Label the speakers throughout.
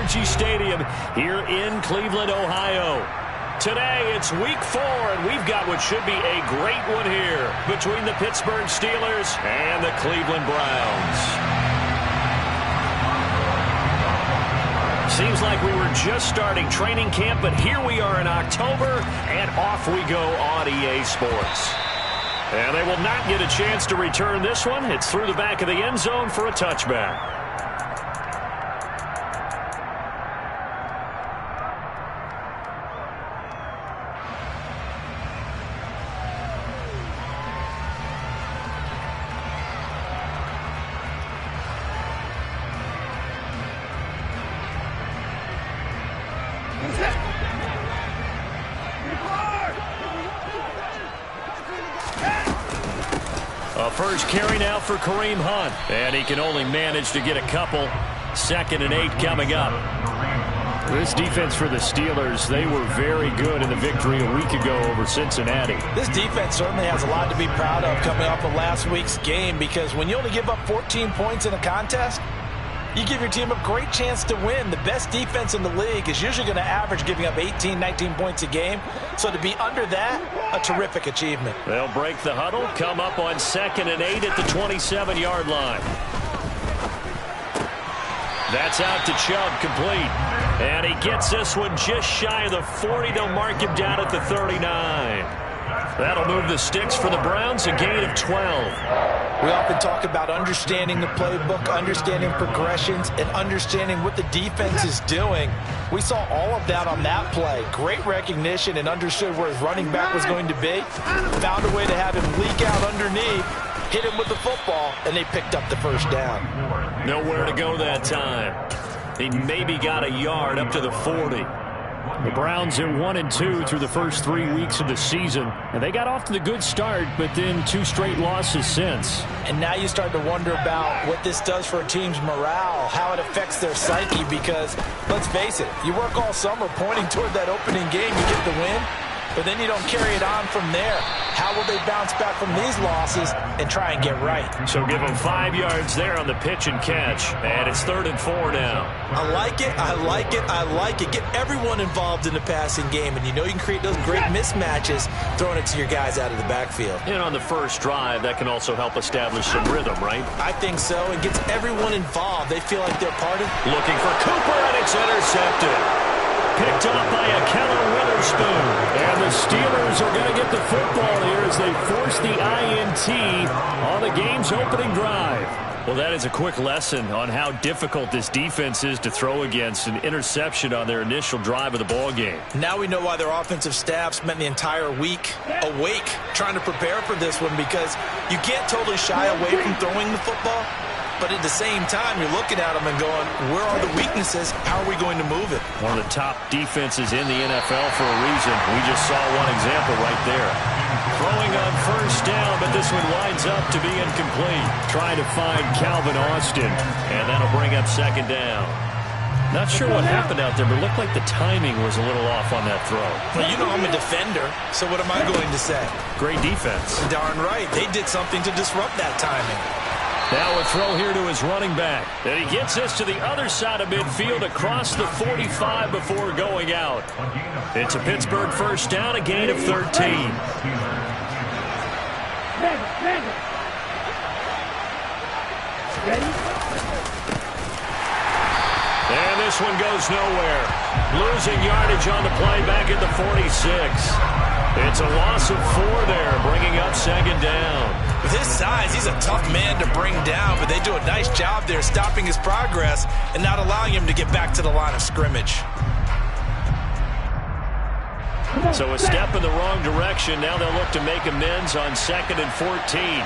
Speaker 1: Energy Stadium here in Cleveland, Ohio. Today, it's week 4, and we've got what should be a great one here between the Pittsburgh Steelers and the Cleveland Browns. Seems like we were just starting training camp, but here we are in October, and off we go on EA Sports. And they will not get a chance to return this one. It's through the back of the end zone for a touchback. First carry now for Kareem Hunt. And he can only manage to get a couple. 2nd and 8 coming up. This defense for the Steelers, they were very good in the victory a week ago over Cincinnati.
Speaker 2: This defense certainly has a lot to be proud of coming off of last week's game, because when you only give up 14 points in a contest, you give your team a great chance to win. The best defense in the league is usually going to average giving up 18, 19 points a game. So to be under that, a terrific achievement.
Speaker 1: They'll break the huddle, come up on 2nd and 8 at the 27-yard line. That's out to Chubb, complete. And he gets this one just shy of the 40. They'll mark him down at the 39. That'll move the sticks for the Browns, a gain of 12.
Speaker 2: We often talk about understanding the playbook, understanding progressions, and understanding what the defense is doing. We saw all of that on that play. Great recognition and understood where his running back was going to be. Found a way to have him leak out underneath, hit him with the football, and they picked up the first down.
Speaker 1: Nowhere to go that time. He maybe got a yard up to the 40.
Speaker 3: The Browns are 1-2 through the first 3 weeks of the season, and they got off to the good start, but then 2 straight losses since.
Speaker 2: And now you start to wonder about what this does for a team's morale, how it affects their psyche, because let's face it, you work all summer pointing toward that opening game, you get the win, but then you don't carry it on from there. How will they bounce back from these losses and try and get right?
Speaker 1: So give them 5 yards there on the pitch and catch, and it's 3rd and 4 now.
Speaker 2: I like it, I like it, I like it. Get everyone involved in the passing game, and you know you can create those great mismatches throwing it to your guys out of the backfield.
Speaker 1: And on the first drive, that can also help establish some rhythm, right?
Speaker 2: I think so. It gets everyone involved. They feel like they're part of it.
Speaker 1: Looking for Cooper, and it's intercepted. Picked up by a Keller Witherspoon.
Speaker 3: And the Steelers are going to get the football here as they force the INT on the game's opening drive.
Speaker 1: Well, that is a quick lesson on how difficult this defense is to throw against. An interception on their initial drive of the ball game.
Speaker 2: Now we know why their offensive staff spent the entire week awake trying to prepare for this one, because you can't totally shy away from throwing the football. But at the same time, you're looking at them and going, where are the weaknesses? How are we going to move it?
Speaker 1: One of the top defenses in the NFL for a reason. We just saw one example right there. Throwing on first down, but this one winds up to be incomplete. Trying to find Calvin Austin, and that'll bring up 2nd down. Not sure what happened out there, but it looked like the timing was a little off on that throw.
Speaker 2: Well, you know I'm a defender, so what am I going to say?
Speaker 1: Great defense.
Speaker 2: Darn right. They did something to disrupt that timing.
Speaker 1: Now a throw here to his running back. And he gets this to the other side of midfield across the 45 before going out. It's a Pittsburgh first down, a gain of 13. And this one goes nowhere. Losing yardage on the play back at the 46. It's a loss of 4 there, bringing up 2nd down.
Speaker 2: With his size, he's a tough man to bring down, but they do a nice job there stopping his progress and not allowing him to get back to the line of scrimmage.
Speaker 1: So a step in the wrong direction. Now they'll look to make amends on 2nd and 14.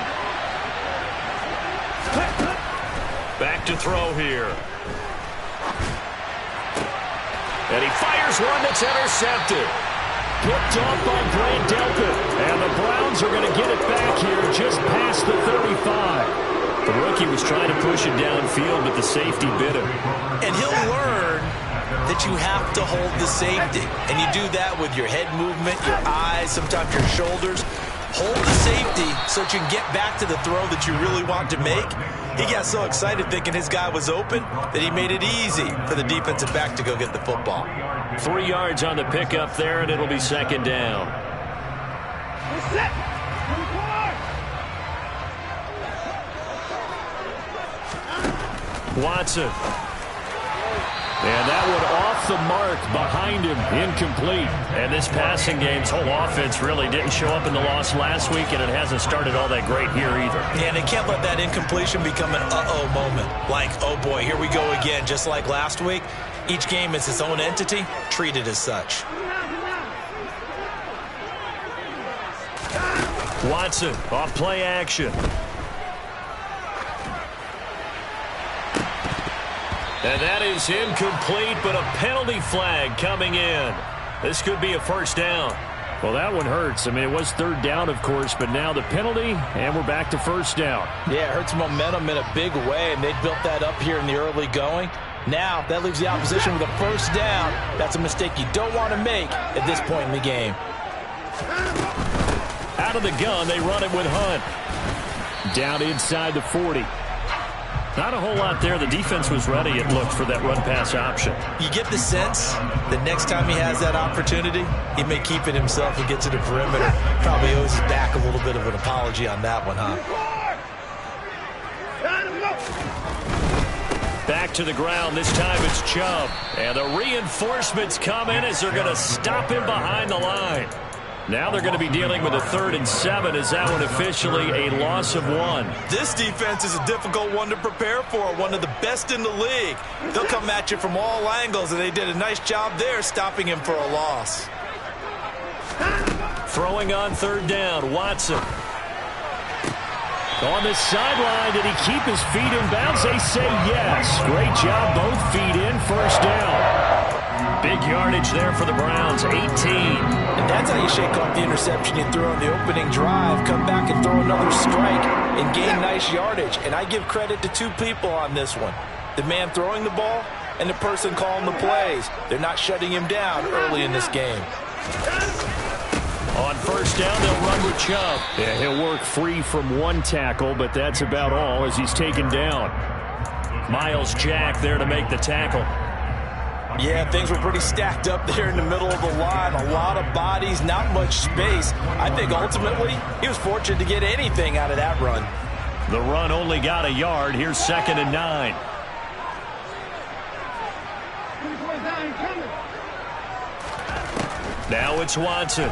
Speaker 1: Back to throw here. And he fires one that's intercepted.
Speaker 3: Picked off by Grant Delpit. And the Browns are going to get it back here just past the 35.
Speaker 1: The rookie was trying to push it downfield, but the safety bit him.
Speaker 2: And he'll learn that you have to hold the safety. And you do that with your head movement, your eyes, sometimes your shoulders. Hold the safety so that you can get back to the throw that you really want to make. He got so excited thinking his guy was open that he made it easy for the defensive back to go get the football.
Speaker 1: 3 yards on the pickup there, and it'll be second down. Watson. And that one off the mark behind him, incomplete. And this passing game's whole offense really didn't show up in the loss last week, and it hasn't started all that great here either.
Speaker 2: Yeah, and they can't let that incompletion become an uh-oh moment. Like, oh boy, here we go again, just like last week. Each game is its own entity, treated as such.
Speaker 1: Watson off play action. And that is incomplete, but a penalty flag coming in. This could be a first down.
Speaker 3: Well, that one hurts. I mean, it was third down, of course, but now the penalty, and we're back to first down.
Speaker 2: Yeah, it hurts momentum in a big way, and they built that up here in the early going. Now, that leaves the opposition with a first down. That's a mistake you don't want to make at this point in the game.
Speaker 1: Out of the gun, they run it with Hunt.
Speaker 3: Down inside the 40.
Speaker 1: Not a whole lot there. The defense was ready, it looked, for that run-pass option.
Speaker 2: You get the sense that next time he has that opportunity, he may keep it himself and get to the perimeter. Probably owes his back a little bit of an apology on that one, huh?
Speaker 1: Back to the ground. This time it's Chubb. And the reinforcements come in as they're going to stop him behind the line. Now they're going to be dealing with a 3rd and 7 as that one officially a loss of 1.
Speaker 2: This defense is a difficult one to prepare for, one of the best in the league. They'll come at you from all angles, and they did a nice job there stopping him for a loss.
Speaker 1: Throwing on 3rd down, Watson.
Speaker 3: On the sideline, did he keep his feet in bounds? They say yes. Great job, both feet in, first down.
Speaker 1: Big yardage there for the Browns, 18.
Speaker 2: And that's how you shake off the interception you threw on the opening drive. Come back and throw another strike and gain nice yardage. And I give credit to 2 people on this one. The man throwing the ball and the person calling the plays. They're not shutting him down early in this game.
Speaker 1: On first down, they'll run with Chubb.
Speaker 3: Yeah, he'll work free from 1 tackle, but that's about all as he's taken down.
Speaker 1: Miles Jack there to make the tackle.
Speaker 2: Yeah, things were pretty stacked up there in the middle of the line. A lot of bodies, not much space. I think ultimately he was fortunate to get anything out of that run.
Speaker 1: The run only got a yard. Here's 2nd and 9. Now it's Watson.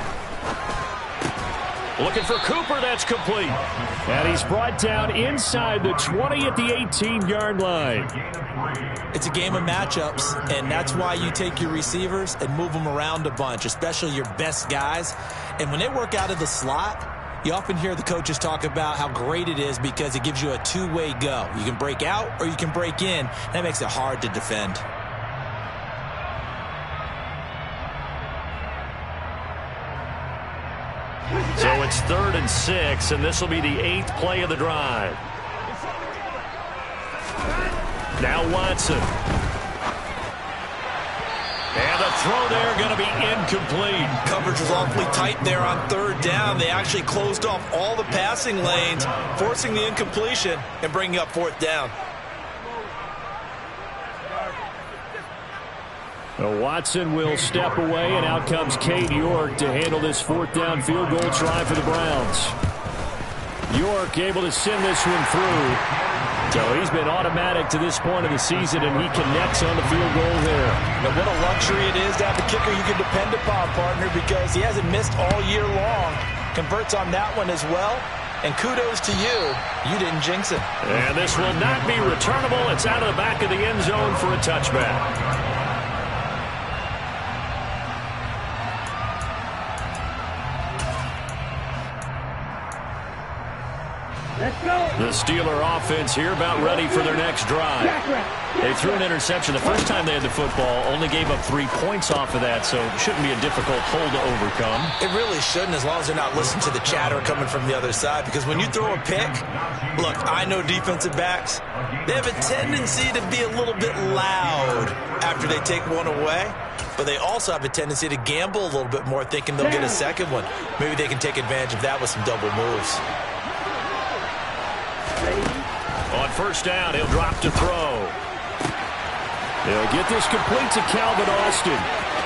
Speaker 1: Looking for Cooper. That's complete.
Speaker 3: And he's brought down inside the 20 at the 18-yard line.
Speaker 2: It's a game of matchups, and that's why you take your receivers and move them around a bunch, especially your best guys. And when they work out of the slot, you often hear the coaches talk about how great it is because it gives you a 2-way go. You can break out or you can break in. That makes it hard to defend.
Speaker 1: So it's 3rd and 6, and this will be the 8th play of the drive. Now Watson. And the throw there going to be incomplete.
Speaker 2: Coverage was awfully tight there on 3rd down. They actually closed off all the passing lanes, forcing the incompletion and bringing up 4th down.
Speaker 3: Watson will step away, and out comes Cade York to handle this 4th down field goal try for the Browns. York able to send this one through. So he's been automatic to this point of the season, and he connects on the field goal there.
Speaker 2: Now what a luxury it is to have a kicker you can depend upon, partner, because he hasn't missed all year long. Converts on that one as well. And kudos to you. You didn't jinx it.
Speaker 1: And this will not be returnable. It's out of the back of the end zone for a touchback. The Steeler offense here about ready for their next drive. They threw an interception the first time they had the football, only gave up 3 points off of that, so it shouldn't be a difficult hole to overcome.
Speaker 2: It really shouldn't, as long as they're not listening to the chatter coming from the other side, because when you throw a pick, look, I know defensive backs, they have a tendency to be a little bit loud after they take one away, but they also have a tendency to gamble a little bit more, thinking they'll get a second one. Maybe they can take advantage of that with some double moves.
Speaker 1: On first down. He'll drop to throw.
Speaker 3: They'll get this complete to Calvin Austin.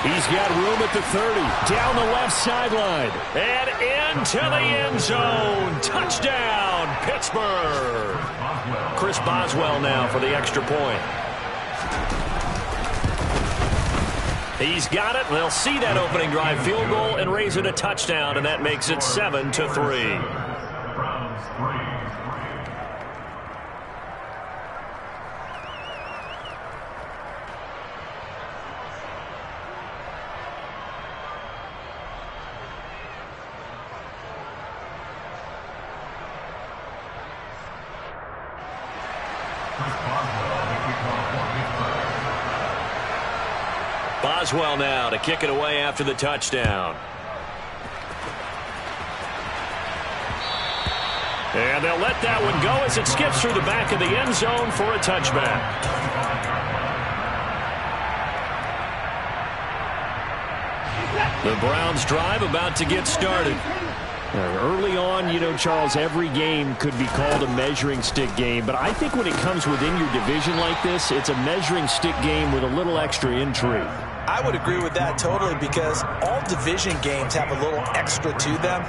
Speaker 3: He's got room at the 30. Down the left sideline.
Speaker 1: And into the end zone. Touchdown, Pittsburgh. Chris Boswell now for the extra point. He's got it. They'll see that opening drive field goal and raise it a touchdown, and that makes it 7-3. Boswell now to kick it away after the touchdown. And they'll let that one go as it skips through the back of the end zone for a touchback. The Browns drive about to get started.
Speaker 3: Early on, you know, Charles, every game could be called a measuring stick game. But I think when it comes within your division like this, it's a measuring stick game with a little extra intrigue.
Speaker 2: I would agree with that totally because all division games have a little extra to them.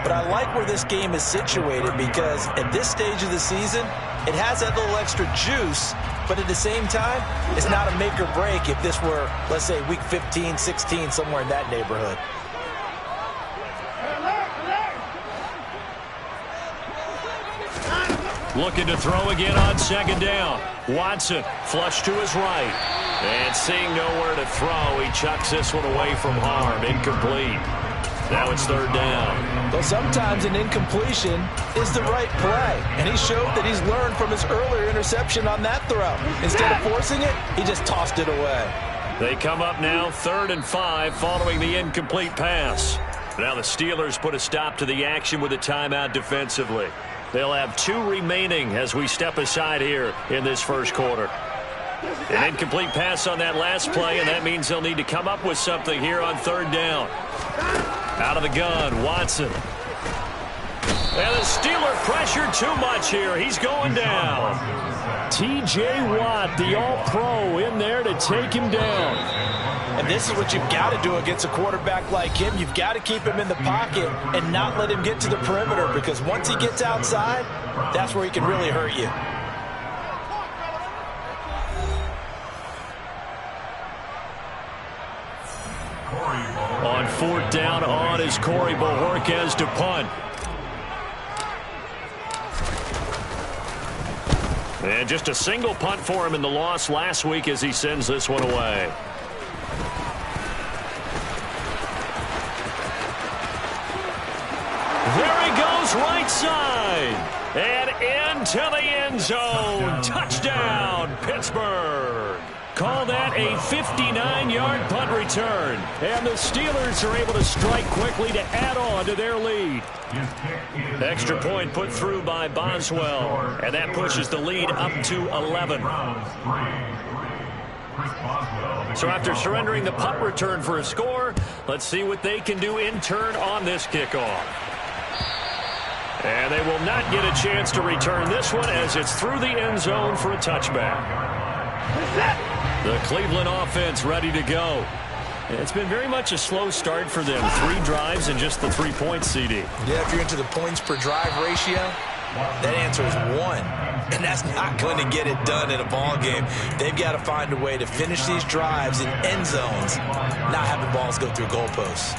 Speaker 2: But I like where this game is situated because at this stage of the season, it has that little extra juice. But at the same time, it's not a make or break if this were, let's say, week 15, 16, somewhere in that neighborhood.
Speaker 1: Looking to throw again on second down. Watson flush to his right. And seeing nowhere to throw, he chucks this one away from harm. Incomplete. Now it's third down.
Speaker 2: Well, sometimes an incompletion is the right play. And he showed that he's learned from his earlier interception on that throw. Instead of forcing it, he just tossed it away.
Speaker 1: They come up now 3rd and 5 following the incomplete pass. Now the Steelers put a stop to the action with a timeout defensively. They'll have 2 remaining as we step aside here in this first quarter. An incomplete pass on that last play, and that means they'll need to come up with something here on 3rd down. Out of the gun, Watson. And the Steeler pressure too much here. He's going down.
Speaker 3: T.J. Watt, the All-Pro, in there to take him down.
Speaker 2: And this is what you've got to do against a quarterback like him. You've got to keep him in the pocket and not let him get to the perimeter because once he gets outside, that's where he can really hurt you.
Speaker 1: On 4th down, on is Corey Bojorquez to punt. And just a single punt for him in the loss last week as he sends this one away. There he goes, right side. And into the end zone. Touchdown, Pittsburgh. Call that a 59-yard punt return. And the Steelers are able to strike quickly to add on to their lead. Extra point put through by Boswell. And that pushes the lead up to 11. So after surrendering the punt return for a score, let's see what they can do in turn on this kickoff. And they will not get a chance to return this one as it's through the end zone for a touchback. The Cleveland offense ready to go. It's been very much a slow start for them. 3 drives and just the 3 points, CD.
Speaker 2: Yeah, if you're into the points per drive ratio, that answer is 1. And that's not going to get it done in a ball game. They've got to find a way to finish these drives in end zones, not having balls go through goalposts.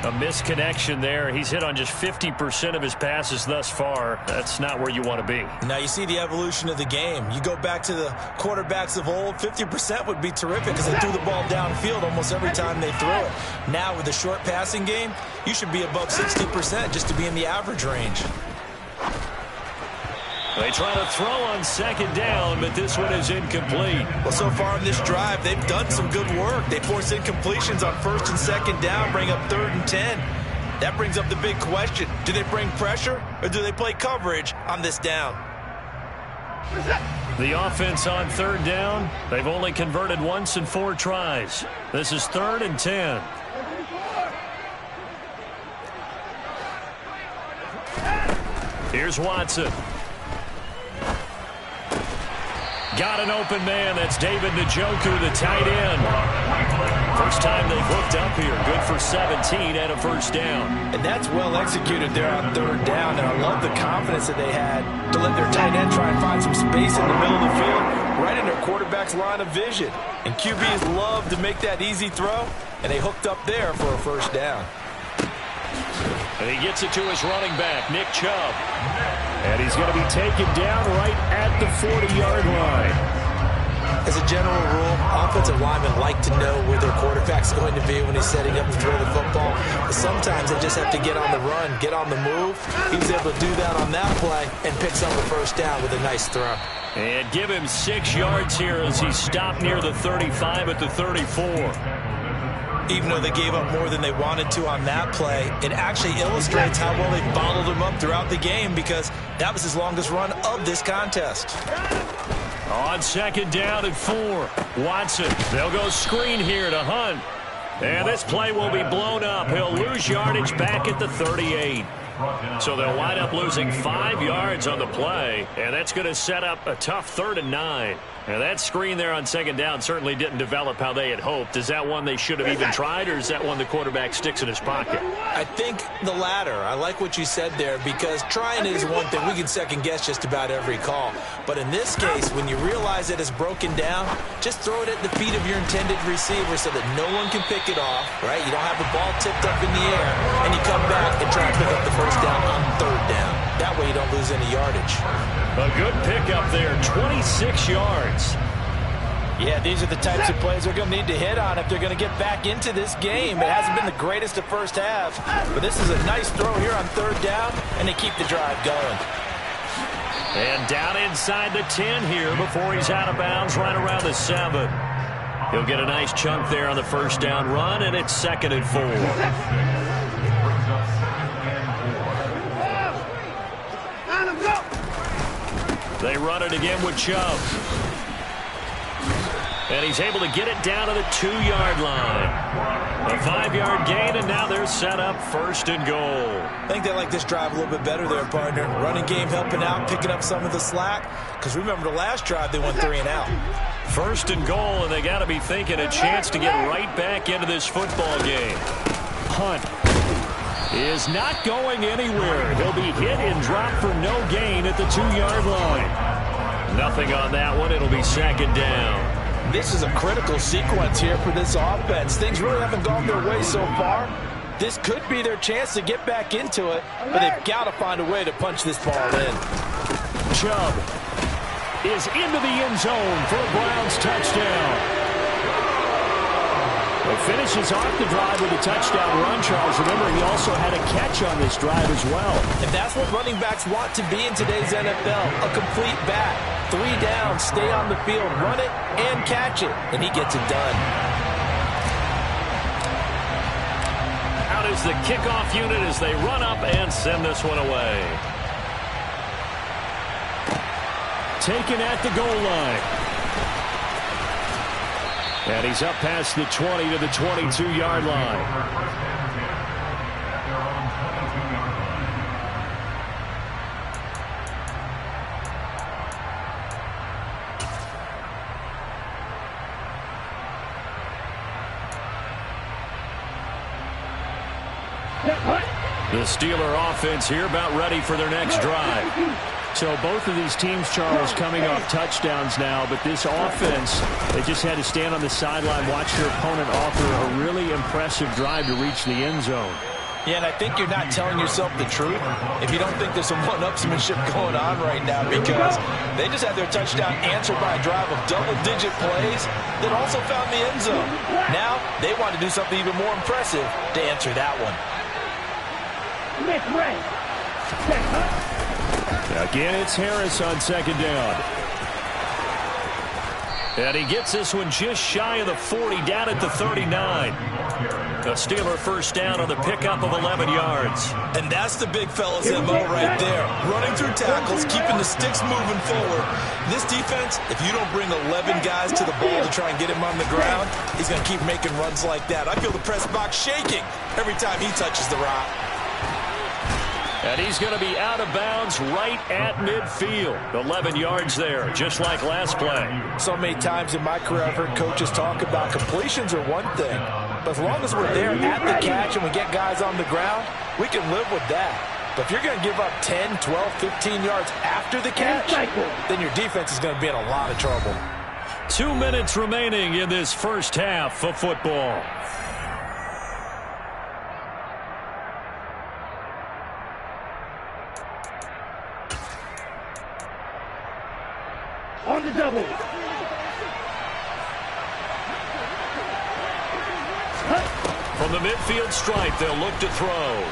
Speaker 1: A misconnection there. He's hit on just 50% of his passes thus far. That's not where you want to be.
Speaker 2: Now you see the evolution of the game. You go back to the quarterbacks of old, 50% would be terrific because they threw the ball downfield almost every time they threw it. Now with the short passing game, you should be above 60% just to be in the average range.
Speaker 1: They try to throw on second down, but this one is incomplete.
Speaker 2: Well, so far in this drive, they've done some good work. They force incompletions on 1st and 2nd down, bring up 3rd and 10. That brings up the big question. Do they bring pressure or do they play coverage on this down?
Speaker 1: The offense on 3rd down, they've only converted once in 4 tries. This is 3rd and 10. Here's Watson. got an open man. That's David Njoku, the tight end. First time they've hooked up here. Good for 17 and a first down.
Speaker 2: And that's well executed there on third down. And I love the confidence that they had to let their tight end try and find some space in the middle of the field, right in their quarterback's line of vision. And QBs love to make that easy throw, and they hooked up there for a first down.
Speaker 1: And he gets it to his running back, Nick Chubb.
Speaker 3: And he's going to be taken down right at the 40-yard line.
Speaker 2: As a general rule, offensive linemen like to know where their quarterback's going to be when he's setting up to throw the football. But sometimes they just have to get on the run, get on the move. He was able to do that on that play and picks up a first down with a nice throw.
Speaker 1: And give him 6 yards here as he stopped near the 35 at the 34.
Speaker 2: Even though they gave up more than they wanted to on that play, it actually illustrates how well they followed him up throughout the game, because that was his longest run of this contest.
Speaker 1: On second down and 4, Watson. They'll go screen here to Hunt. And this play will be blown up. He'll lose yardage back at the 38. So they'll wind up losing 5 yards on the play, and that's going to set up a tough 3rd and 9. Now, that screen there on second down certainly didn't develop how they had hoped. Is that one they should have even tried, or is that one the quarterback sticks in his pocket?
Speaker 2: I think the latter. I like what you said there, because trying is one thing. We can second-guess just about every call. But in this case, when you realize that it's broken down, just throw it at the feet of your intended receiver so that no one can pick it off, right? You don't have the ball tipped up in the air, and you come back and try to pick up the first down on third down. That way you don't lose any yardage.
Speaker 1: A good pickup there, 26 yards.
Speaker 2: Yeah, these are the types of plays they're going to need to hit on if they're going to get back into this game. It hasn't been the greatest of first halves, but this is a nice throw here on third down, and they keep the drive going.
Speaker 1: And down inside the 10 here before he's out of bounds right around the 7. He'll get a nice chunk there on the first down run, and it's 2nd and 4. They run it again with Chubb. And he's able to get it down to the 2-yard line. A 5-yard gain, and now they're set up 1st and goal.
Speaker 2: I think they like this drive a little bit better there, partner. Running game helping out, picking up some of the slack. Because remember the last drive, they went 3 and out.
Speaker 1: 1st and goal, and they got to be thinking a chance to get right back into this football game. Hunt is not going anywhere. He'll be hit and dropped for no gain at the 2-yard line. Nothing on that one. It'll be 2nd down.
Speaker 2: This is a critical sequence here for this offense. Things really haven't gone their way so far. This could be their chance to get back into it, but they've got to find a way to punch this ball in.
Speaker 3: Chubb is into the end zone for a Browns touchdown. He finishes off the drive with a touchdown run, Charles. Remember, he also had a catch on this drive as well.
Speaker 2: And that's what running backs want to be in today's NFL, a complete back. 3 down, stay on the field, run it, and catch it. And he gets it done.
Speaker 1: Out is the kickoff unit as they run up and send this one away.
Speaker 3: Taken at the goal line. And he's up past the 20 to the 22-yard line.
Speaker 1: The Steeler offense here about ready for their next drive.
Speaker 3: So both of these teams, Charles, coming off touchdowns now, but this offense, they just had to stand on the sideline, watch their opponent offer a really impressive drive to reach the end zone.
Speaker 2: Yeah, and I think you're not telling yourself the truth if you don't think there's some one-upsmanship going on right now, because they just had their touchdown answered by a drive of double-digit plays that also found the end zone. Now they want to do something even more impressive to answer that one.
Speaker 3: Again, it's Harris on 2nd down.
Speaker 1: And he gets this one just shy of the 40, down at the 39. The Steeler first down on the pickup of 11 yards.
Speaker 2: And that's the big fella's MO right there. Running through tackles, keeping the sticks moving forward. This defense, if you don't bring 11 guys to the ball to try and get him on the ground, he's going to keep making runs like that. I feel the press box shaking every time he touches the rock.
Speaker 1: And he's going to be out of bounds right at midfield. 11 yards there, just like last play.
Speaker 2: So many times in my career I've heard coaches talk about completions are one thing, but as long as we're there at the catch and we get guys on the ground, we can live with that. But if you're going to give up 10, 12, 15 yards after the catch, then your defense is going to be in a lot of trouble.
Speaker 1: 2 minutes remaining in this first half of football.
Speaker 4: On the double.
Speaker 1: From the midfield stripe, they'll look to throw.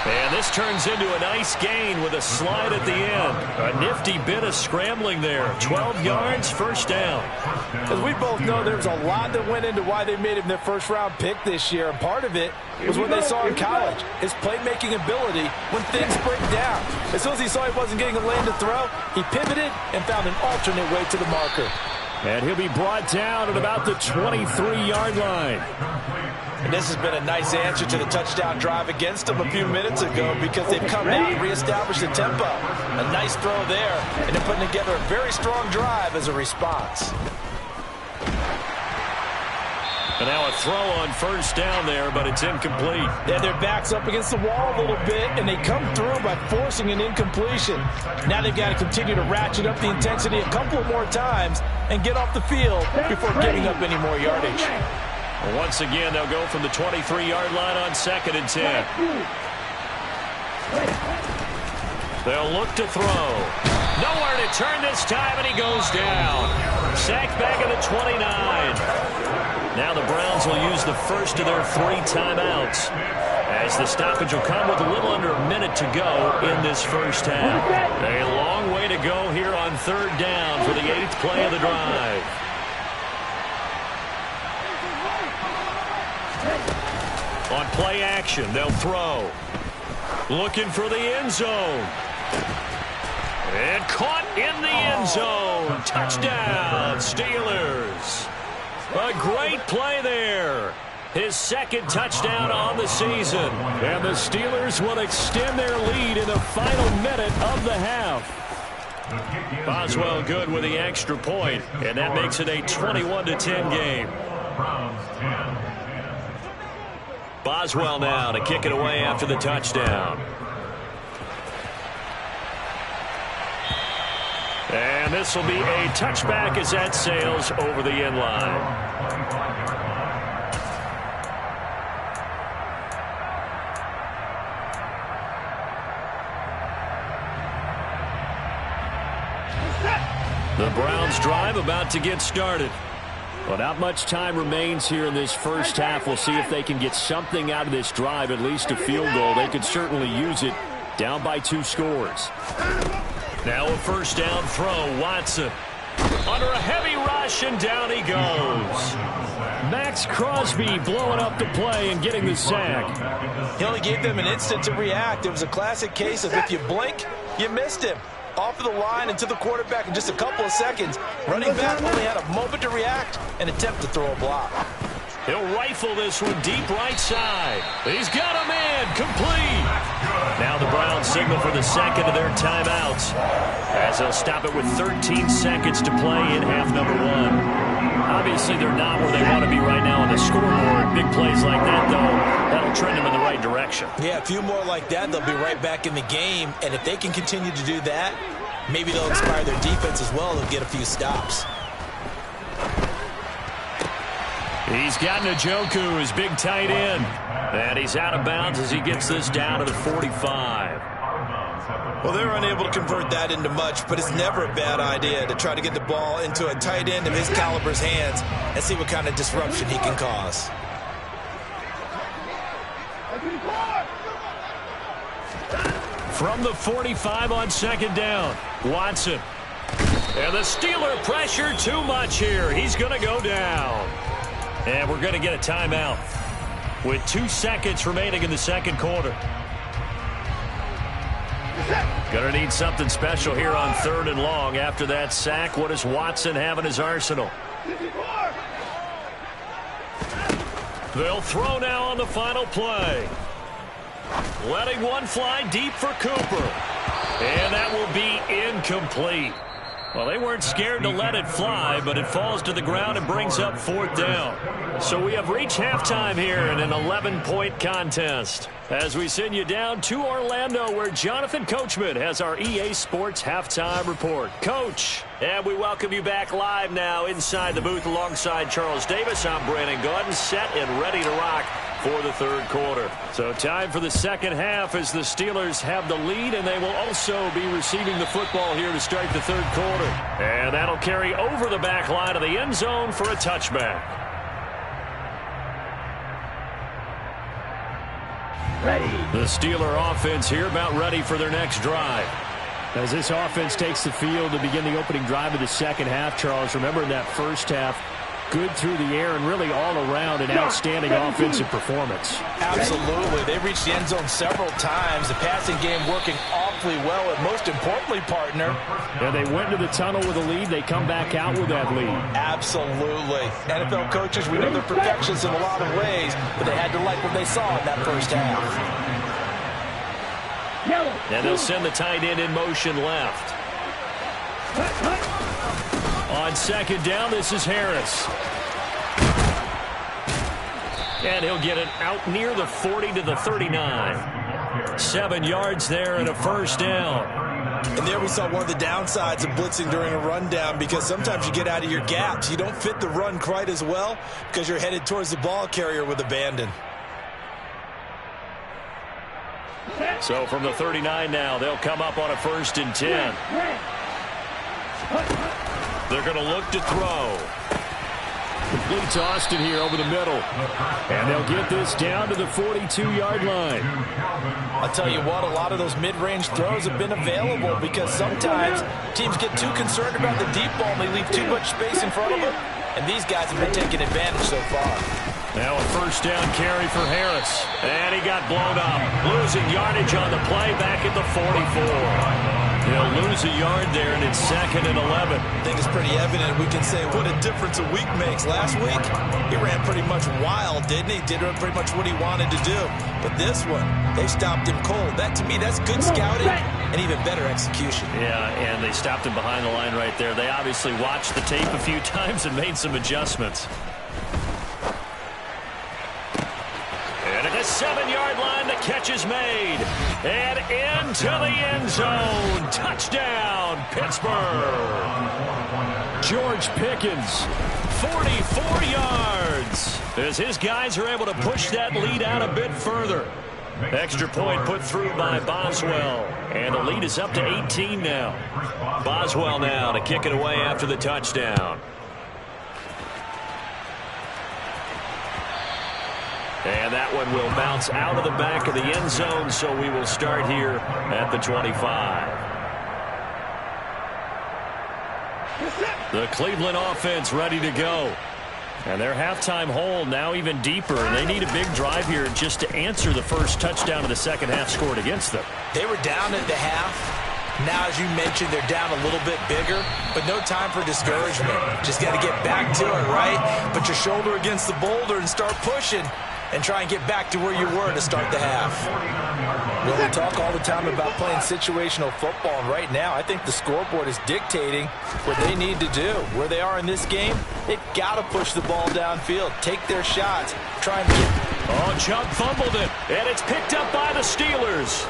Speaker 1: And this turns into a nice gain with a slide at the end. A nifty bit of scrambling there. 12 yards, first down.
Speaker 2: As we both know, there's a lot that went into why they made him their first-round pick this year. And part of it was what they saw in college, his playmaking ability when things break down. As soon as he saw he wasn't getting a lane to throw, he pivoted and found an alternate way to the marker.
Speaker 1: And he'll be brought down at about the 23-yard line.
Speaker 2: And this has been a nice answer to the touchdown drive against them a few minutes ago because they've come out and reestablished the tempo. A nice throw there, and they're putting together a very strong drive as a response.
Speaker 1: And now a throw on first down there, but it's incomplete.
Speaker 2: Yeah, their back's up against the wall a little bit, and they come through by forcing an incompletion. Now they've got to continue to ratchet up the intensity a couple more times and get off the field before giving up any more yardage.
Speaker 1: Well, once again, they'll go from the 23-yard line on 2nd and 10. They'll look to throw. Nowhere to turn this time, and he goes down. Sacked back at the 29. Now the Browns will use the first of their 3 timeouts, as the stoppage will come with a little under a minute to go in this first half. A long way to go here on 3rd down for the 8th play of the drive. On play action, they'll throw. Looking for the end zone. And caught in the end zone. Touchdown, Steelers. A great play there. His 2nd touchdown on the season. And the Steelers will extend their lead in the final minute of the half. Boswell good with the extra point, and that makes it a 21-10 game. Boswell now to kick it away after the touchdown. And this will be a touchback as that sails over the end line. The Browns drive about to get started. Well, not much time remains here in this first half. We'll see if they can get something out of this drive, at least a field goal. They could certainly use it, down by 2 scores. Now a first down throw, Watson. Under a heavy rush, and down he goes. Max Crosby blowing up the play and getting the sack.
Speaker 2: He only gave them an instant to react. It was a classic case of if you blink, you missed him. Off of the line and to the quarterback in just a couple of seconds. Running back only had a moment to react and attempt to throw a block.
Speaker 1: He'll rifle this one deep right side. He's got him in. Complete. Now the Browns signal for the 2nd of their timeouts, as they'll stop it with 13 seconds to play in half number 1. Obviously, they're not where they want to be right now on the scoreboard. Big plays like that, though, that'll trend them in the right direction.
Speaker 2: Yeah, a few more like that, they'll be right back in the game. And if they can continue to do that, maybe they'll inspire their defense as well. They'll get a few stops.
Speaker 1: He's got Njoku, his big tight end. And he's out of bounds as he gets this down to the 45.
Speaker 2: Well, they're unable to convert that into much, but it's never a bad idea to try to get the ball into a tight end of his caliber's hands and see what kind of disruption he can cause.
Speaker 1: From the 45 on 2nd down, Watson. And the Steeler pressure too much here. He's going to go down. And we're going to get a timeout with 2 seconds remaining in the 2nd quarter. Going to need something special here on 3rd and long. After that sack, what does Watson have in his arsenal? They'll throw now on the final play. Letting one fly deep for Cooper. And that will be incomplete. Well, they weren't scared to let it fly, but it falls to the ground and brings up 4th down. So we have reached halftime here in an 11-point contest. As we send you down to Orlando, where Jonathan Coachman has our EA Sports Halftime Report. Coach, and we welcome you back live now inside the booth alongside Charles Davis. I'm Brandon Gordon, set and ready to rock for the 3rd quarter. So time for the 2nd half as the Steelers have the lead, and they will also be receiving the football here to start the 3rd quarter. And that'll carry over the back line of the end zone for a touchback.
Speaker 3: Ready.
Speaker 1: The Steeler offense here about ready for their next drive.
Speaker 3: As this offense takes the field to begin the opening drive of the 2nd half, Charles, remember in that 1st half, good through the air and really all around an outstanding offensive performance.
Speaker 2: Absolutely. They reached the end zone several times. The passing game working awfully well, and most importantly, partner.
Speaker 3: And they went to the tunnel with a lead. They come back out with that lead.
Speaker 2: Absolutely. NFL coaches, we know they're perfectionists in a lot of ways, but they had to like what they saw in that 1st half.
Speaker 1: And they'll send the tight end in motion left. On 2nd down, this is Harris. And he'll get it out near the 40 to the 39. 7 yards there and a 1st down.
Speaker 2: And there we saw one of the downsides of blitzing during a rundown, because sometimes you get out of your gaps. You don't fit the run quite as well because you're headed towards the ball carrier with abandon.
Speaker 1: So from the 39 now, they'll come up on a 1st and 10. They're going to look to throw.
Speaker 3: Complete to Austin here over the middle. And they'll get this down to the 42-yard line.
Speaker 2: I'll tell you what, a lot of those mid-range throws have been available because sometimes teams get too concerned about the deep ball and they leave too much space in front of them. And these guys have been taking advantage so far.
Speaker 1: Now a 1st down carry for Harris. And he got blown up. Losing yardage on the play back at the 44. They'll lose a yard there, and it's 2nd and 11.
Speaker 2: I think it's pretty evident. We can say what a difference a week makes. Last week, he ran pretty much wild, didn't he? Did pretty much what he wanted to do. But this one, they stopped him cold. That, to me, that's good scouting and even better execution.
Speaker 1: Yeah, and they stopped him behind the line right there. They obviously watched the tape a few times and made some adjustments. And at the 7-yard line, the catch is made. And into the end zone. Touchdown, Pittsburgh.
Speaker 3: George Pickens,
Speaker 1: 44 yards. As his guys are able to push that lead out a bit further. Extra point put through by Boswell. And the lead is up to 18 now. Boswell now to kick it away after the touchdown. And that one will bounce out of the back of the end zone, so we will start here at the 25. The Cleveland offense ready to go. And their halftime hole now even deeper. And they need a big drive here just to answer the first touchdown of the 2nd half scored against them.
Speaker 2: They were down at the half. Now, as you mentioned, they're down a little bit bigger, but no time for discouragement. Just got to get back to it, right? Put your shoulder against the boulder and start pushing. And try and get back to where you were to start the half. Well, we talk all the time about playing situational football, and right now I think the scoreboard is dictating what they need to do. Where they are in this game, they've got to push the ball downfield, take their shots, try and get...
Speaker 1: Oh, Chubb fumbled it, and it's picked up by the Steelers.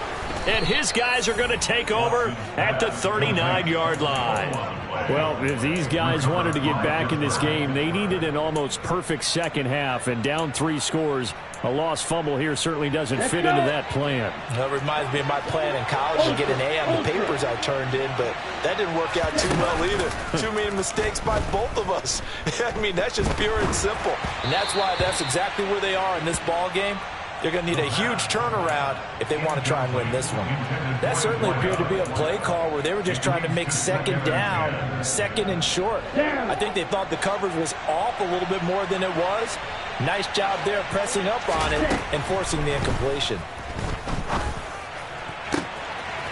Speaker 1: And his guys are going to take over at the 39-yard line.
Speaker 3: Well, if these guys wanted to get back in this game, they needed an almost perfect 2nd half, and down 3 scores. A lost fumble here certainly doesn't fit into that plan.
Speaker 2: That reminds me of my plan in college to get an A on the papers I turned in, but that didn't work out too well either. Too many mistakes by both of us. I mean, that's just pure and simple. And that's why that's exactly where they are in this ball game. They're going to need a huge turnaround if they want to try and win this one. That certainly appeared to be a play call where they were just trying to make 2nd down, 2nd and short. I think they thought the coverage was off a little bit more than it was. Nice job there pressing up on it and forcing the incompletion.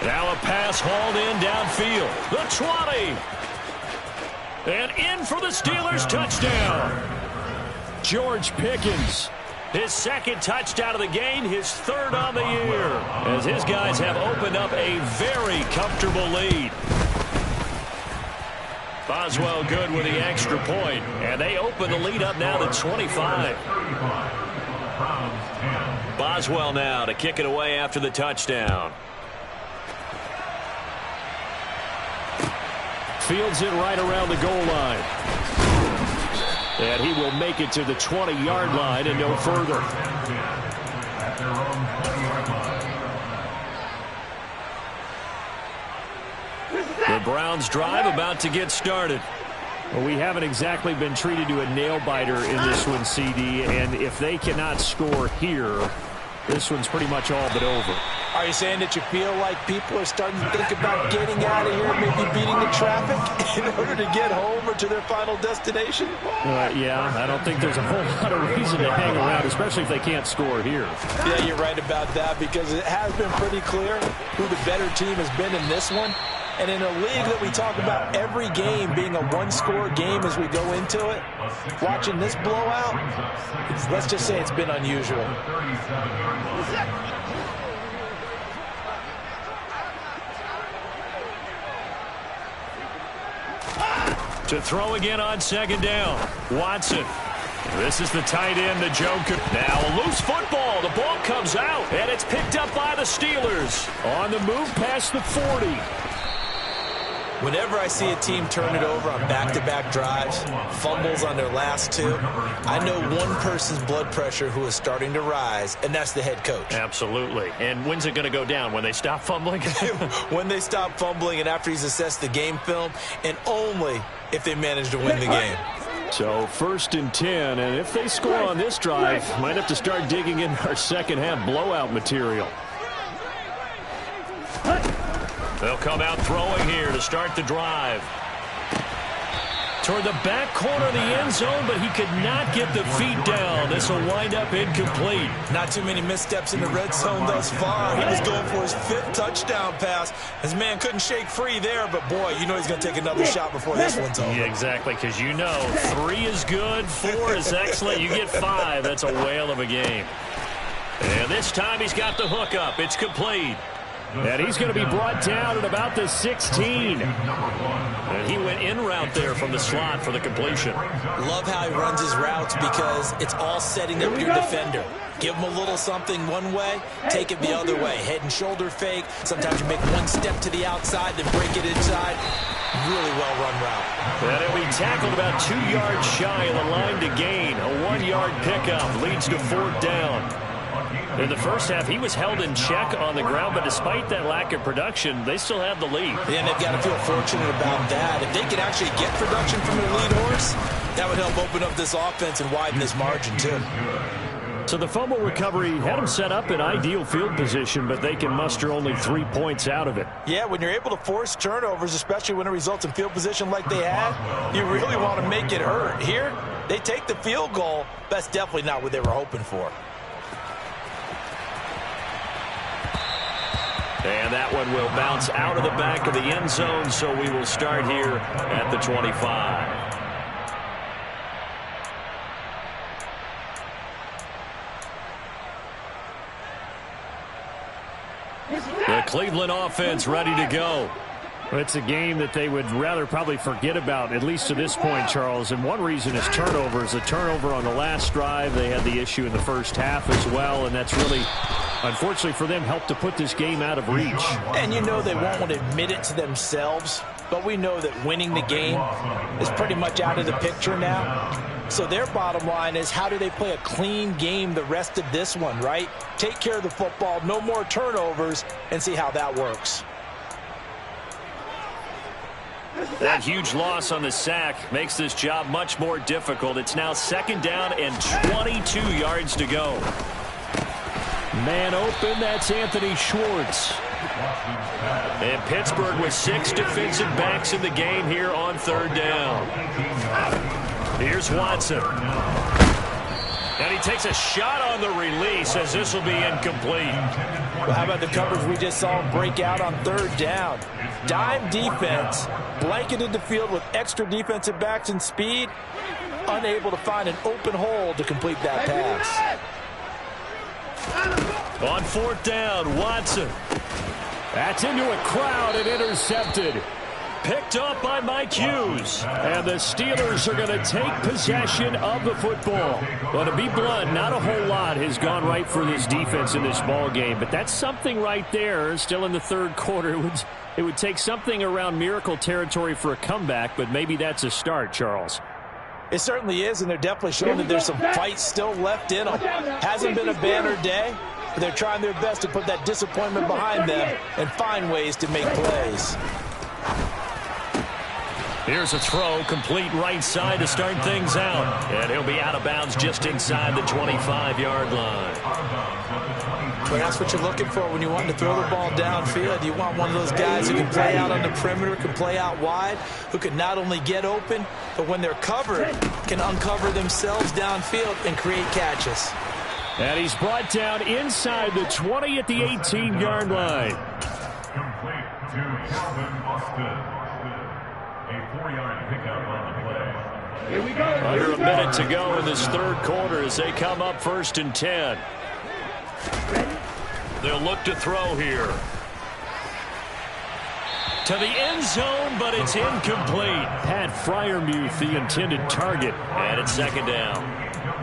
Speaker 1: Now a pass hauled in downfield. The 20. And in for the Steelers touchdown.
Speaker 3: George Pickens
Speaker 1: His second touchdown of the game, his third on the year, as his guys have opened up a very comfortable lead. Boswell good with the extra point, and they open the lead up now to 25. Boswell now to kick it away after the touchdown.
Speaker 3: Fields it right around the goal line. And he will make it to the 20-yard line and no further.
Speaker 1: The Browns drive about to get started.
Speaker 3: Well, we haven't exactly been treated to a nail-biter in this one, CD, and if they cannot score here, this one's pretty much all but over.
Speaker 2: Are you saying that you feel like people are starting to think about getting out of here, maybe beating the traffic in order to get home or to their final destination?
Speaker 3: Yeah, I don't think there's a whole lot of reason to hang around, especially if they can't score here.
Speaker 2: Yeah, you're right about that, because it has been pretty clear who the better team has been in this one. And in a league that we talk about every game being a one-score game as we go into it, watching this blowout, let's just say it's been unusual.
Speaker 1: To throw again on second down. Watson. This is the tight end, the Joker. Now a loose football. The ball comes out, and it's picked up by the Steelers.
Speaker 3: On the move past the 40.
Speaker 2: Whenever I see a team turn it over on back-to-back drives, fumbles on their last two, I know one person's blood pressure who is starting to rise, and that's the head coach.
Speaker 1: Absolutely. And when's it going to go down? When they stop fumbling?
Speaker 2: When they stop fumbling and after he's assessed the game film, and only if they manage to win the game.
Speaker 3: So 1st and 10, and if they score on this drive, might have to start digging in our second half blowout material.
Speaker 1: They'll come out throwing here to start the drive. Toward the back corner of the end zone, but he could not get the feet down. This will wind up incomplete.
Speaker 2: Not too many missteps in the red zone thus far. He was going for his 5th touchdown pass. His man couldn't shake free there, but boy, you know he's going to take another shot before this one's over.
Speaker 1: Yeah, exactly, because you know 3 is good, 4 is excellent. You get 5, that's a whale of a game. And this time he's got the hook up. It's complete.
Speaker 3: And he's going to be brought down at about the 16.
Speaker 1: And he went in route there from the slot for the completion.
Speaker 2: Love how he runs his routes because it's all setting up your defender. Give him a little something one way, take it the other way. Head and shoulder fake. Sometimes you make one step to the outside, then break it inside. Really well-run route.
Speaker 1: And he'll be tackled about 2 yards shy of the line to gain. A 1-yard pickup leads to 4th down. In the first half, he was held in check on the ground, but despite that lack of production, they still have the lead.
Speaker 2: Yeah, and they've got to feel fortunate about that. If they could actually get production from their lead horse, that would help open up this offense and widen this margin, too.
Speaker 3: So the fumble recovery had them set up in ideal field position, but they can muster only 3 points out of it.
Speaker 2: Yeah, when you're able to force turnovers, especially when it results in field position like they had, you really want to make it hurt. Here, they take the field goal. That's definitely not what they were hoping for.
Speaker 1: And that one will bounce out of the back of the end zone, so we will start here at the 25. The Cleveland offense ready to go.
Speaker 3: It's a game that they would rather probably forget about, at least to this point, Charles. And one reason is turnovers. A turnover on the last drive. They had the issue in the first half as well, and that's really, unfortunately for them, helped to put this game out of reach.
Speaker 2: And you know they won't admit it to themselves, but we know that winning the game is pretty much out of the picture now. So their bottom line is, how do they play a clean game the rest of this one, right? Take care of the football, no more turnovers, and see how that works.
Speaker 1: That huge loss on the sack makes this job much more difficult. It's now 2nd down and 22 yards to go.
Speaker 3: Man open, that's Anthony Schwartz.
Speaker 1: And Pittsburgh with 6 defensive backs in the game here on 3rd down. Here's Watson. And he takes a shot on the release as this will be incomplete.
Speaker 2: Well, how about the coverage we just saw break out on 3rd down? Dime defense, blanketed the field with extra defensive backs and speed, unable to find an open hole to complete that pass.
Speaker 1: On fourth down, Watson.
Speaker 3: That's into a crowd and intercepted.
Speaker 1: Picked up by Mike Hughes.
Speaker 3: And the Steelers are going to take possession of the football. Well, to be blunt, not a whole lot has gone right for this defense in this ball game, but that's something right there. Still in the third quarter. It would take something around miracle territory for a comeback, but maybe that's a start, Charles.
Speaker 2: It certainly is, and they're definitely showing that there's some fight still left in them. Hasn't been a banner day, but they're trying their best to put that disappointment behind them and find ways to make plays.
Speaker 1: Here's a throw, complete right side to start things out. And he'll be out of bounds just inside the 25-yard line.
Speaker 2: Well, that's what you're looking for when you want to throw the ball downfield. You want one of those guys who can play out on the perimeter, can play out wide, who can not only get open, but when they're covered, can uncover themselves downfield and create catches.
Speaker 3: And he's brought down inside the 20 at the 18-yard line.
Speaker 4: Complete to Calvin Austin. A 4-yard pickup on the play.
Speaker 1: Here we go. Under a minute to go in this third quarter as they come up 1st and 10. They'll look to throw here. To the end zone, but it's incomplete.
Speaker 3: Pat Freiermuth, the intended target.
Speaker 1: And it's 2nd down.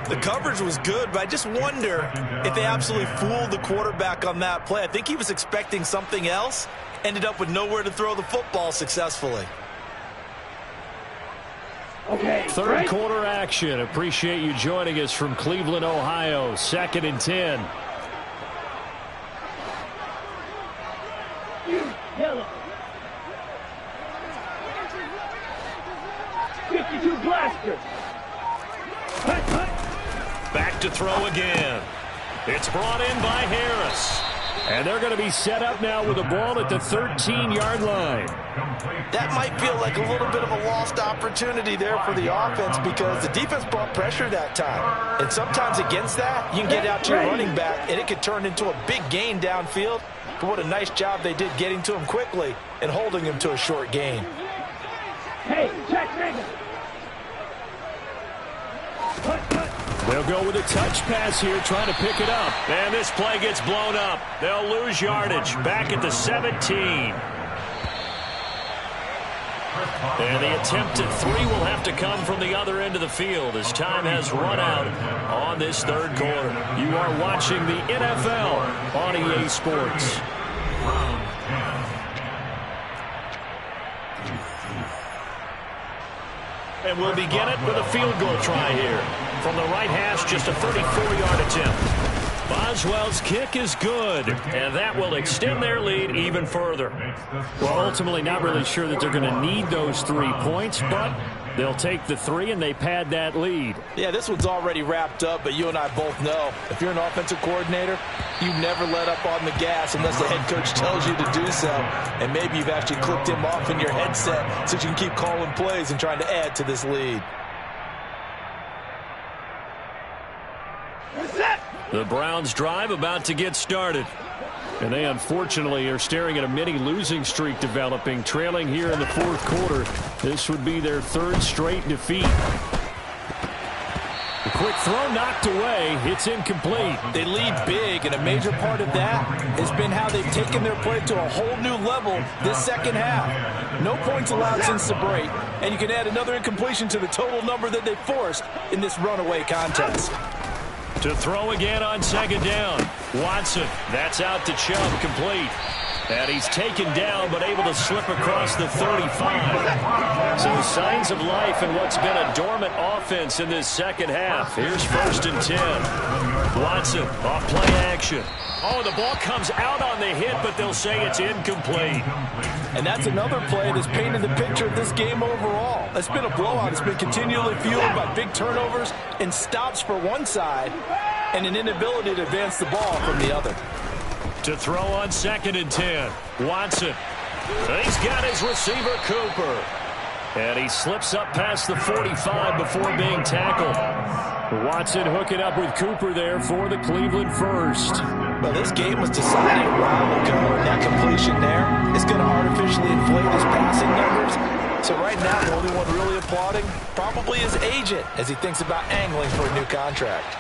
Speaker 2: The coverage was good, but I just wonder if they absolutely fooled the quarterback on that play. I think he was expecting something else. Ended up with nowhere to throw the football successfully.
Speaker 3: Okay, third quarter action. Appreciate you joining us from Cleveland, Ohio. 2nd and 10.
Speaker 5: Yellow. 52 blaster.
Speaker 1: Back to throw again. It's brought in by Harris.
Speaker 3: And they're going to be set up now with the ball at the 13-yard line.
Speaker 2: That might feel like a little bit of a lost opportunity there for the offense because the defense brought pressure that time. And sometimes against that, you can get out to your running back, and it could turn into a big gain downfield. But what a nice job they did getting to him quickly and holding him to a short gain.
Speaker 5: Hey, check nigga.
Speaker 3: They'll go with a touch pass here, trying to pick it up.
Speaker 1: And this play gets blown up. They'll lose yardage. Back at the 17. And the attempt at 3 will have to come from the other end of the field as time has run out on this third quarter. You are watching the NFL on EA Sports. And we'll begin it with a field goal try here. From the right hash, just a 34-yard attempt. Boswell's kick is good, and that will extend their lead even further.
Speaker 3: Well, ultimately not really sure that they're going to need those 3 points, but they'll take the 3 and they pad that lead.
Speaker 2: Yeah, this one's already wrapped up, but you and I both know if you're an offensive coordinator, you never let up on the gas unless the head coach tells you to do so. And maybe you've actually clicked him off in your headset so you can keep calling plays and trying to add to this lead.
Speaker 1: The Browns drive about to get started.
Speaker 3: And they unfortunately are staring at a mini losing streak developing, trailing here in the fourth quarter. This would be their 3rd straight defeat. The quick throw knocked away. It's incomplete.
Speaker 2: They lead big, and a major part of that has been how they've taken their play to a whole new level this second half. No points allowed since the break, and you can add another incompletion to the total number that they forced in this runaway contest.
Speaker 1: To throw again on 2nd down. Watson, that's out to Chubb, complete. And he's taken down, but able to slip across the 35. So signs of life in what's been a dormant offense in this second half. Here's 1st and 10. Watson, off play action. Oh, the ball comes out on the hit, but they'll say it's incomplete.
Speaker 2: And that's another play that's painted the picture of this game overall. It's been a blowout. It's been continually fueled by big turnovers and stops for one side and an inability to advance the ball from the other.
Speaker 1: To throw on 2nd and 10. Watson. He's got his receiver, Cooper. And he slips up past the 45 before being tackled.
Speaker 3: Watson hooking up with Cooper there for the Cleveland first.
Speaker 2: Well, this game was decided a while ago, and that completion there is going to artificially inflate his passing numbers. So right now, the only one really applauding probably his agent as he thinks about angling for a new contract.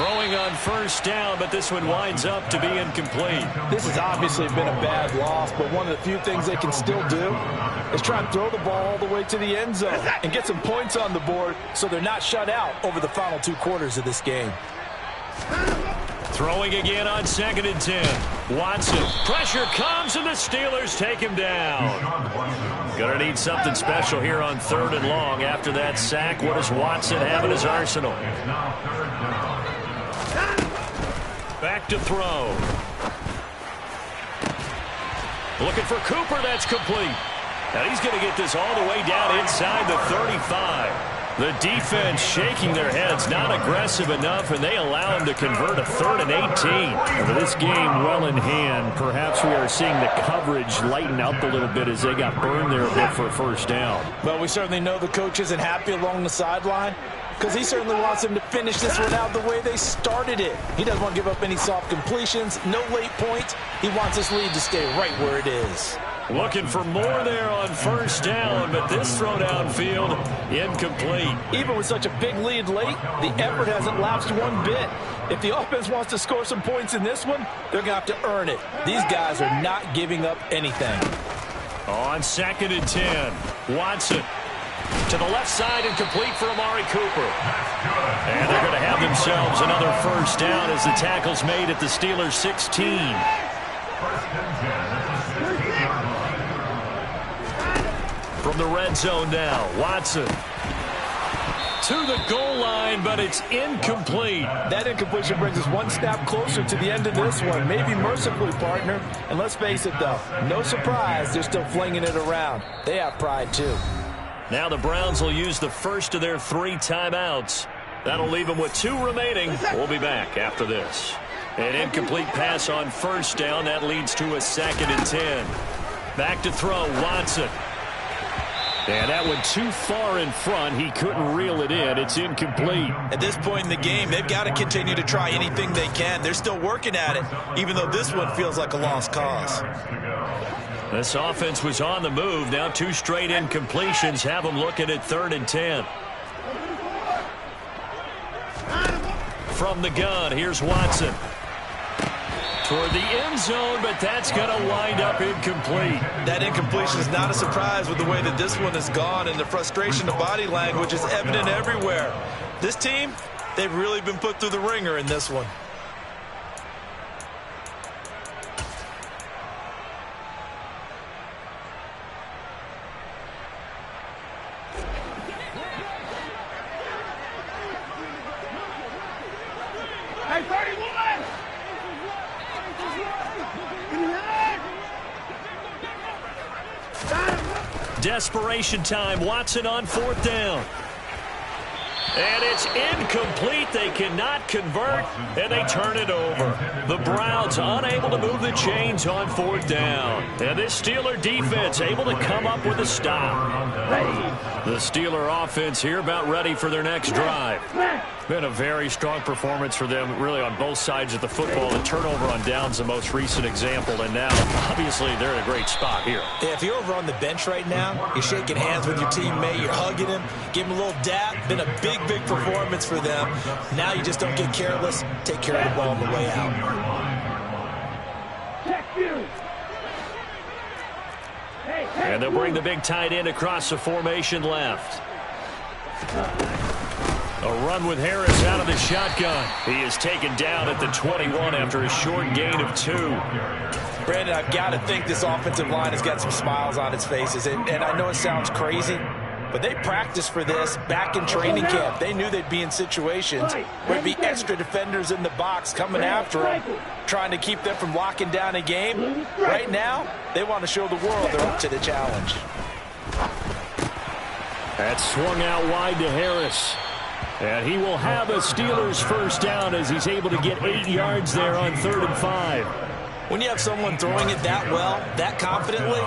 Speaker 1: Throwing on first down, but this one winds up to be incomplete.
Speaker 2: This has obviously been a bad loss, but one of the few things they can still do is try and throw the ball all the way to the end zone and get some points on the board so they're not shut out over the final 2 quarters of this game.
Speaker 1: Throwing again on 2nd and 10. Watson. Pressure comes, and the Steelers take him down. Gonna need something special here on 3rd and long. After that sack, what does Watson have in his arsenal? Back to throw. Looking for Cooper. That's complete. Now he's going to get this all the way down inside the 35. The defense shaking their heads, not aggressive enough, and they allow him to convert a 3rd and 18.
Speaker 3: And with this game well in hand, perhaps we are seeing the coverage lighten up a little bit as they got burned there a bit for a first down.
Speaker 2: Well, we certainly know the coach isn't happy along the sideline because he certainly wants them to finish this one out the way they started it. He doesn't want to give up any soft completions, no late points. He wants this lead to stay right where it is.
Speaker 1: Looking for more there on first down, but this throw downfield incomplete.
Speaker 2: Even with such a big lead late, the effort hasn't lapsed one bit. If the offense wants to score some points in this one, they're going to have to earn it. These guys are not giving up anything.
Speaker 1: On 2nd and 10, Watson to the left side and complete for Amari Cooper. And they're going to have themselves another first down as the tackle's made at the Steelers' 16. From the red zone now, Watson to the goal line, but it's incomplete.
Speaker 2: That incompletion brings us one snap closer to the end of this one. Maybe mercifully, partner. And let's face it, though, no surprise, they're still flinging it around. They have pride, too.
Speaker 1: Now the Browns will use the first of their 3 timeouts. That'll leave them with 2 remaining. We'll be back after this. An incomplete pass on first down. That leads to a 2nd and 10. Back to throw, Watson. And that one too far in front. He couldn't reel it in. It's incomplete.
Speaker 2: At this point in the game, they've got to continue to try anything they can. They're still working at it, even though this one feels like a lost cause.
Speaker 1: This offense was on the move. Now 2 straight incompletions have them looking at 3rd and 10. From the gun, here's Watson. Toward the end zone, but that's going to wind up incomplete.
Speaker 2: That incompletion is not a surprise with the way that this one has gone, and the frustration of body language is evident everywhere. This team, they've really been put through the ringer in this one.
Speaker 5: Hey, 31!
Speaker 1: Desperation time. Watson on 4th down. And it's incomplete. They cannot convert, and they turn it over. The Browns unable to move the chains on 4th down. And this Steeler defense able to come up with a stop. The Steeler offense here about ready for their next drive. Been a very strong performance for them, really, on both sides of the football. The turnover on downs the most recent example, and now, obviously, they're in a great spot here.
Speaker 2: Yeah, if you're over on the bench right now, you're shaking hands with your teammate, you're hugging him, give him a little dap. Been a big performance for them. Now you just don't get careless. Take care of the ball on the way out.
Speaker 1: And they'll bring the big tight end across the formation left. A run with Harris out of the shotgun. He is taken down at the 21 after a short gain of 2.
Speaker 2: Brandon, I've got to think this offensive line has got some smiles on its faces. And I know it sounds crazy, but they practiced for this back in training camp. They knew they'd be in situations where there'd be extra defenders in the box coming after them, trying to keep them from locking down a game. Right now, they want to show the world they're up to the challenge.
Speaker 3: That swung out wide to Harris. And he will have a Steelers first down as he's able to get 8 yards there on 3rd and 5.
Speaker 2: When you have someone throwing it that well, that confidently,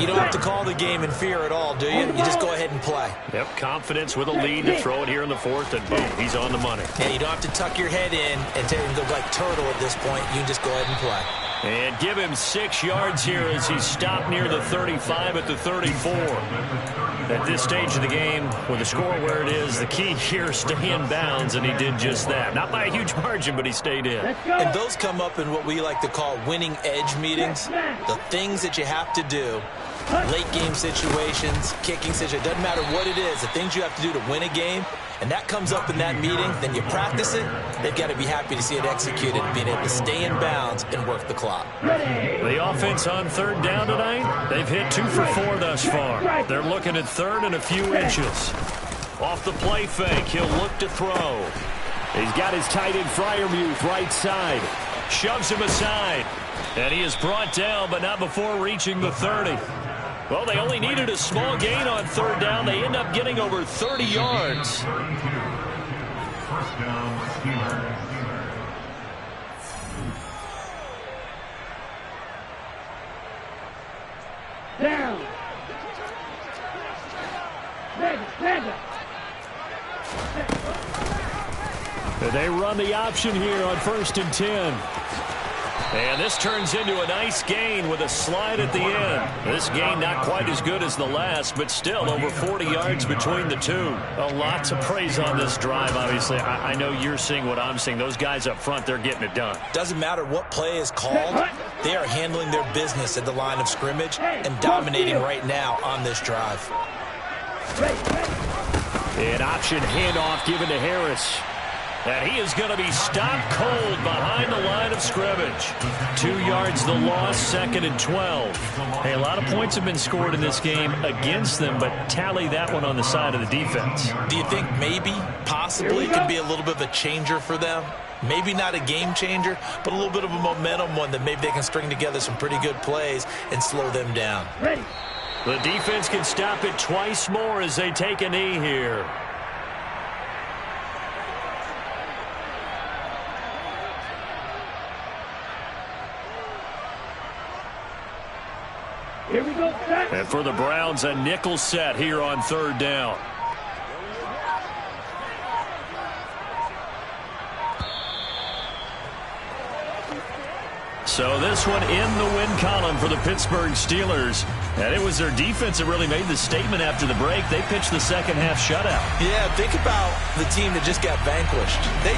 Speaker 2: you don't have to call the game in fear at all, do you? You just go ahead and play.
Speaker 1: Yep, confidence with a lead to throw it here in the 4th, and boom, he's on the money.
Speaker 2: Yeah, you don't have to tuck your head in and take him go like turtle at this point. You can just go ahead and play.
Speaker 1: And give him 6 yards here as he's stopped near the 35 at the 34. At this stage of the game, with the score where it is, the key here is stay in bounds, and he did just that. Not by a huge margin, but he stayed in.
Speaker 2: And those come up in what we like to call winning edge meetings. The things that you have to do, late game situations, kicking situations, doesn't matter what it is, the things you have to do to win a game, and that comes up in that meeting, then you practice it, they've got to be happy to see it executed, being able to stay in bounds and work the clock.
Speaker 1: The offense on third down tonight, they've hit 2 for 4 thus far. They're looking at third and a few inches. Off the play fake, he'll look to throw.
Speaker 3: He's got his tight end Freiermuth right side.
Speaker 1: Shoves him aside. And he is brought down, but not before reaching the 30. Well, they only needed a small gain on third down. They end up getting over 30 yards.
Speaker 4: First down, Steelers.
Speaker 5: Down. Mega.
Speaker 3: They run the option here on 1st and 10.
Speaker 1: And this turns into a nice gain with a slide at the end. This gain not quite as good as the last, but still over 40 yards between the two. A lot to praise on this drive, obviously. I know you're seeing what I'm seeing. Those guys up front, they're getting it done.
Speaker 2: Doesn't matter what play is called, they are handling their business at the line of scrimmage and dominating right now on this drive.
Speaker 3: An option handoff given to Harris.
Speaker 1: And he is going to be stopped cold behind the line of scrimmage. 2 yards the loss, 2nd and 12. Hey, a lot of points have been scored in this game against them, but tally that one on the side of the defense.
Speaker 2: Do you think maybe, possibly, it could be a little bit of a changer for them? Maybe not a game changer, but a little bit of a momentum one that maybe they can string together some pretty good plays and slow them down.
Speaker 1: The defense can stop it twice more as they take a knee here.
Speaker 5: Here we go, set.
Speaker 1: And for the Browns, a nickel set here on third down. So this one in the win column for the Pittsburgh Steelers. And it was their defense that really made the statement after the break. They pitched the second half shutout.
Speaker 2: Yeah, think about the team that just got vanquished. They